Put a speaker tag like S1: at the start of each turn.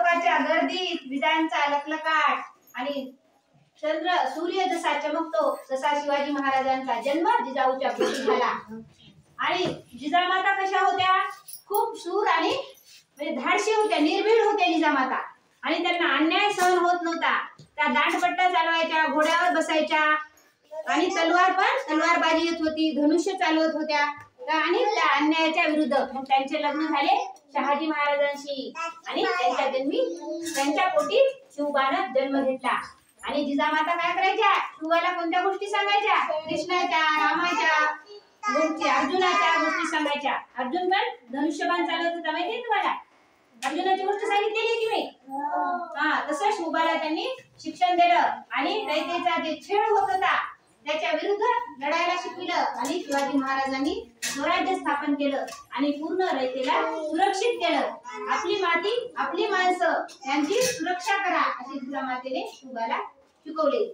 S1: सकाळच्या गर्दीत विजांचा लखलखाट आणि सूर्य जसा चमकतो तसा शिवाजी महाराजांचा जन्म जिजाऊच्या पोटी झाला। आणि जिजामाता कशा होत्या? खूप शूर आणि म्हणजे धाडशी होत्या, निर्भीड होत्या जिजामाता। आणि त्यांना अन्याय सहन होत नव्हता। त्या दांडपट्टा चालवायच्या, घोड्यावर बसायच्या आणि तलवारबाजी येत होती, धनुष्य चालवत होत्या आणि त्या अन्यायाच्या विरुद्ध। मग त्यांचे लग्न झाले शहाजी महाराजांशी आणि त्यांच्या पोटी शिवबानं जन्म घेतला। आणि जिजामाता काय करायच्या? शिवाला कोणत्या गोष्टी सांगायच्या? कृष्णाच्या, रामाच्या गोष्टी, अर्जुनाच्या गोष्टी सांगायच्या। अर्जुन पण धनुष्यबाण चालवत होता, माहितीये तुम्हाला? अर्जुनाची गोष्ट सांगितलेली की मी? तसं शिवबाला त्यांनी शिक्षण दिलं आणि रयतेचा जे छेड होत होता त्याच्या विरुद्ध लढायला शिकविलं। आणि शिवाजी महाराजांनी स्वराज्य स्थापन केलं आणि पूर्ण रयतेला सुरक्षित केलं। आपली माती, आपली माणसं यांची सुरक्षा करा अशी जिजामातेने शिवबाला शिकवले।